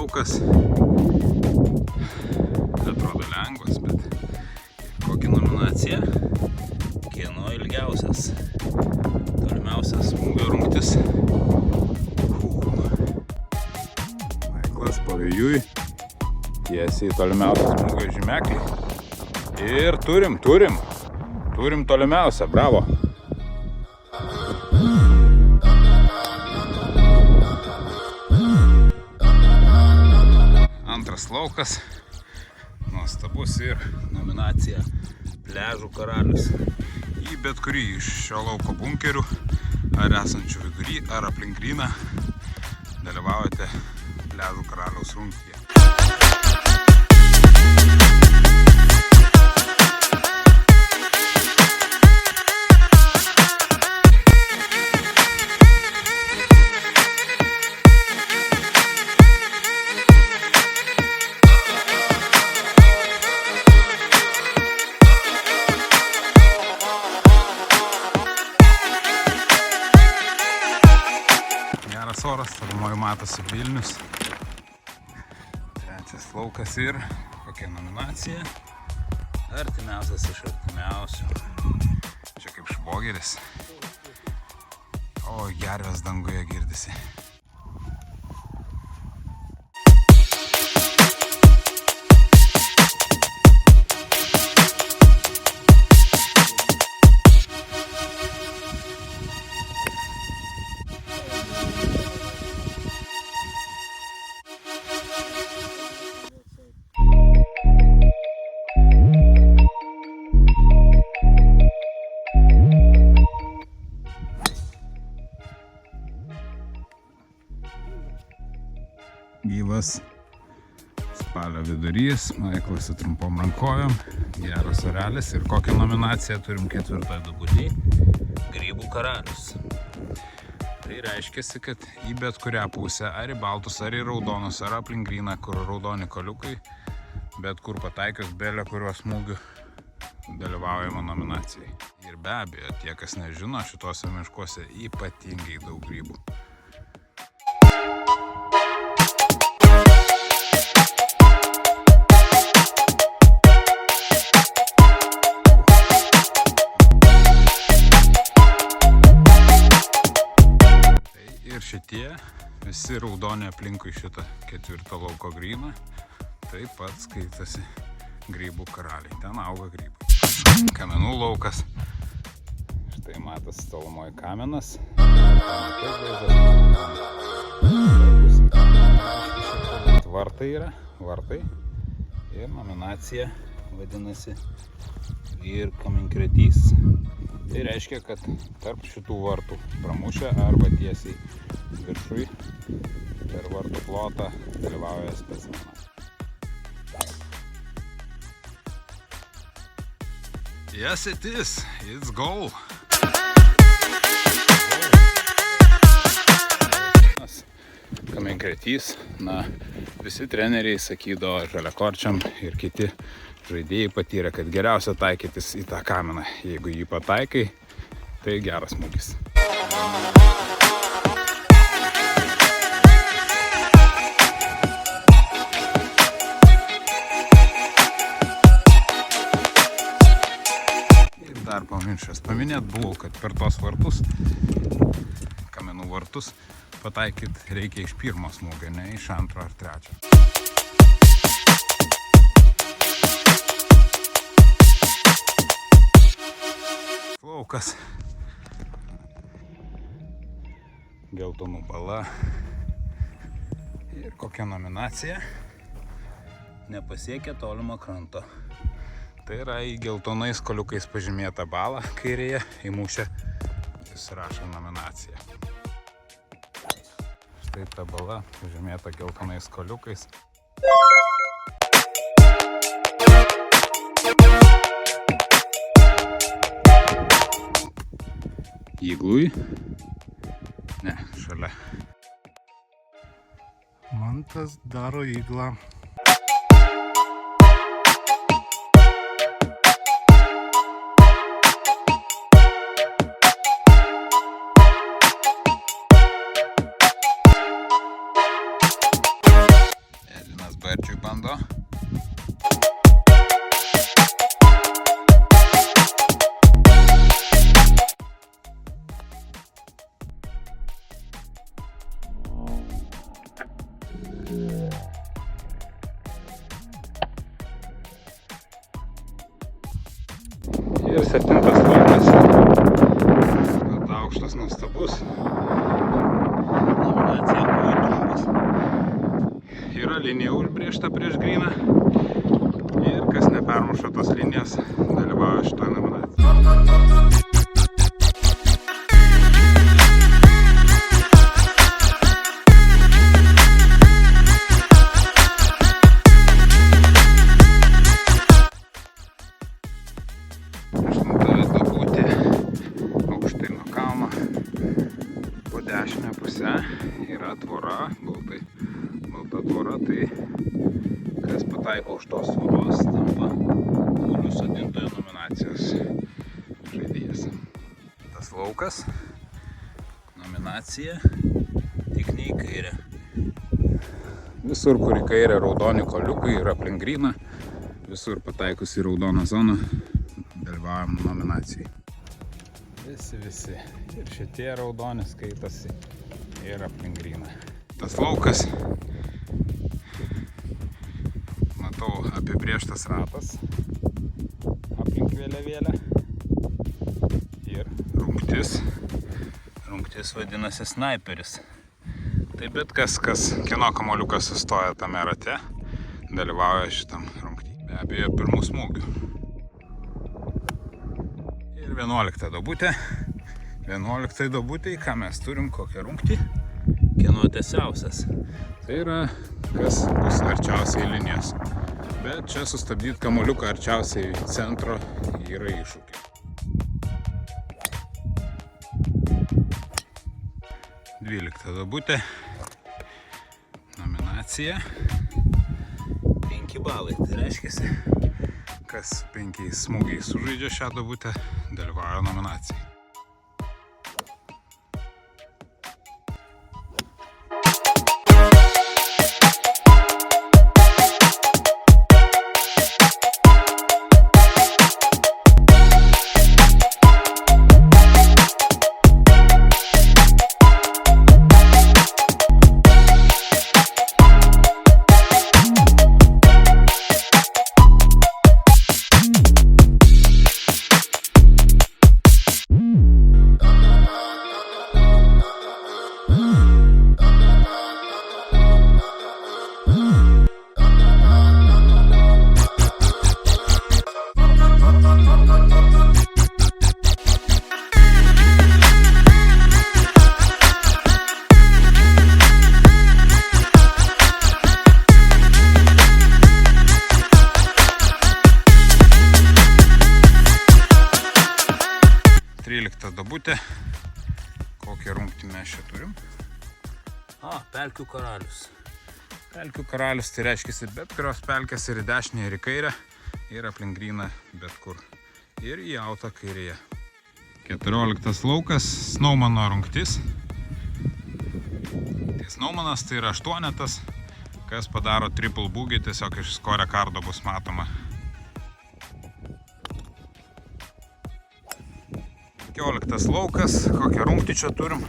laukas. Atrodo lengvas, bet kokia nominacija? Kieno ilgiausias? Tolimiausias smūgio rungtis. Maiklas pavėjui. Tiesiai tolimiausias smūgio žymeklį. Ir turim tolimiausią, bravo. Antras laukas, nuostabus ir nominacija Pliažų karalius. Į bet kurį iš šio lauko bunkerių, ar esančių vidury, ar aplink gryną, dalyvaujate Pliažų karaliaus rungtyje. Geras oras, tolimoje matosi Vilnius. Trečias laukas ir kokia nominacija? Artimiausias iš artimiausių. Čia kaip švogeris. O, gervės danguje girdisi. Gyvas spalio vidurys, Maiklas su trumpom rankojom, geras orelis ir kokią nominaciją turim ketvirtoje dubuly – Grybų karalius. Tai reiškiasi, kad į bet kurią pusę, ar į baltus, ar į raudonus, ar aplink gryną, kur raudoni koliukai, bet kur pataikius belė kuriuos smūgių dalyvaujama nominacijai. Ir be abejo, tie, kas nežino, šituose miškuose ypatingai daug grybų. Ir šitie visi raudoni aplinkui šitą ketvirtą lauko gryną taip pat skaitasi grybų karaliai. Ten auga grybai. Kamenų laukas. Štai matas tolumoje kamenas. Vartai yra. Vartai. Ir nominacija vadinasi Vyr kaminkretys. Tai reiškia, kad tarp šitų vartų pramušę arba tiesiai viršui per vartų plotą dalyvauja specimenas. Yes, it is. It's goal. Kaminkretys. Na, visi treneriai sakydavo žaliakorčiam ir kiti žaidėjai patyrė, kad geriausia taikytis į tą kameną. Jeigu jį pataikai, tai geras smūgis. Ir dar pamiršęs paminėt buvau, kad per tos vartus, kamenų vartus, pataikyt reikia iš pirmo smūgio, ne iš antro ar trečio. Laukas. Geltonų bala. Ir kokia nominacija? Nepasiekia tolimo kranto. Tai yra į geltonais koliukais pažymėta balą kairėje įmušę. Jis rašo nominaciją. Štai ta bala pažymėta geltonais koliukais. Įglui? Ne, šalia. Mantas daro įglą. Berčiui bando. Ir 7 laukas. Bet aukštas nuostabus. Nominacija Vojtušas. Yra linija užbrėžta prieš gryną. Ir kas nepermuša tos linijos, dalyvauja šitoje nominacijoje. Dešinė pusė yra tvora, balta tvora, tai kas pataiko už tos tvoros tampa Kūlių sodintojo nominacijos žaidėjas. Tas laukas, nominacija, tik ne į kairę. Visur, kur į kairę raudoni koliukai ir aplink gryną, visur pataikus į raudoną zoną, dalyvaujam nominacijai. Visi. Ir šitie raudoni skaitosi ir aplink gryną. Tas laukas, matau, apibrėžtas ratas aplink vėliavėlę ir rungtis. Rungtis vadinasi snaiperis. Tai bet kas kieno kamuoliukas sustoja tame rate, dalyvauja šitam rungtį. Be abejo, pirmų smūgių. Ir 11 duobutė. 11 duobutė, ką mes turim, kokią rungtį, kieno tiesiausias. Tai yra, kas bus arčiausiai linijos. Bet čia sustabdyti kamuoliuką arčiausiai centro yra iššūkį. 12 duobutė. Nominacija. 5 balai. Tai reiškia, kas 5 smūgiai sužaidžia šią duobutę, dalyvauja nominacijai. Duobutė. Kokią rungtį mes čia turim? Pelkių karalius. Pelkių karalius tai reiškia bet kurios pelkės ir į dešinę, ir į kairę, ir aplink gryną bet kur. Ir į autą kairėje. 14 laukas, Snaumano rungtis. Tai Snaumanas tai yra 8, kas padaro triple bogey, tiesiog iš scorecardo bus matoma. 15 laukas, kokią rungtį čia turim.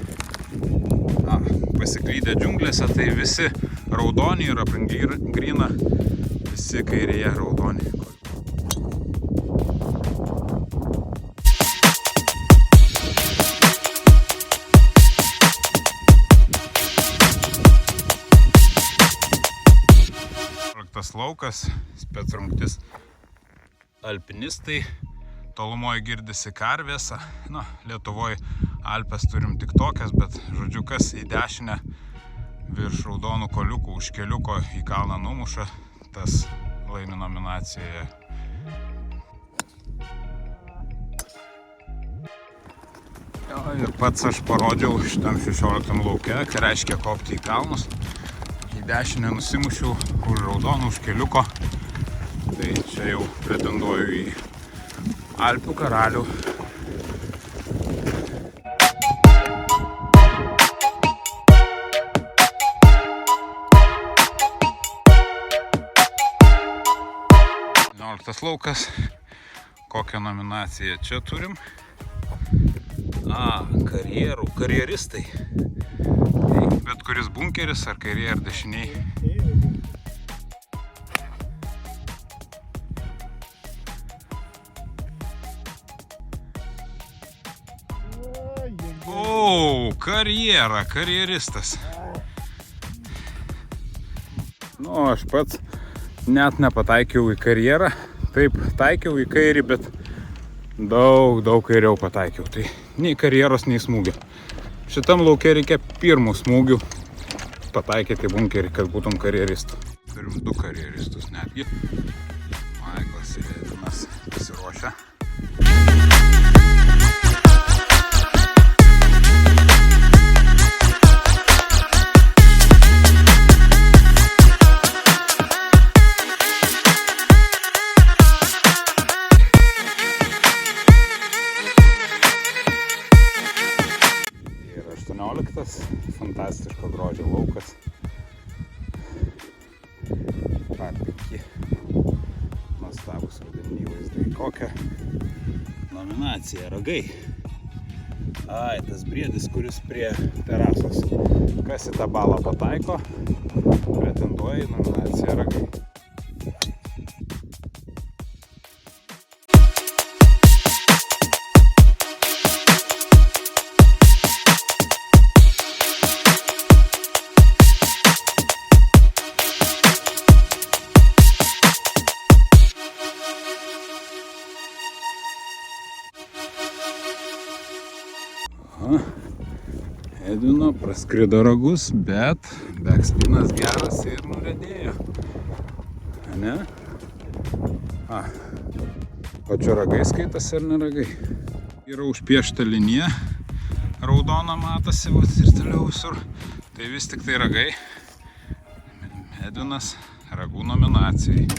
Pasiklydę džiunglėse, tai visi raudoni ir aplink gryną, visi kairėje raudoni. Laukas, spec rungtis, alpinistai, tolumoje girdisi karvės, Lietuvoje Alpes turim tik tokias, bet žodžiu, kas į dešinę virš raudonų koliukų už keliuko į kalną numuša, tas laimi nominacijoje. Ir pats aš parodžiau šitam 16 lauke, ką reiškia kopti į kalnus. Į dešinę nusimušiau už raudonų, už keliuko. Tai čia jau pretenduoju į Alpių karalių. Sportas laukas. Kokią nominaciją čia turim? Karjeristai. Tai bet kuris bunkeris, ar kairėje, ar dešiniai. Karjeristas. Aš pats net nepataikiau į karjerą. Taip, taikiau į kairį, bet daug kairiau pataikiau. Tai nei karjeros, nei smūgių. Šitam lauke reikia pirmų smūgių pataikyti į bunkerį, kad būtum karjeristų. Turim 2 karjeristus netgi. Maiklas ir Edvinas pasiruošę. Fantastiško grožio laukas. Patiki. Nuostabus rudeniniai vaizdai. Kokia nominacija? Ragai. Tas briedis, kuris prie terasos. Kas į tą balą pataiko, pretenduoja į nominaciją Ragai. Edvino praskrido ragus, bet backspinas geras ir nuredėjo. Ne? O čia ragai skaitasi ar ne ragai? Yra užpiešta linija, raudona matosi ir toliau visur. Tai vis tik tai ragai. Edvinas ragų nominacijai.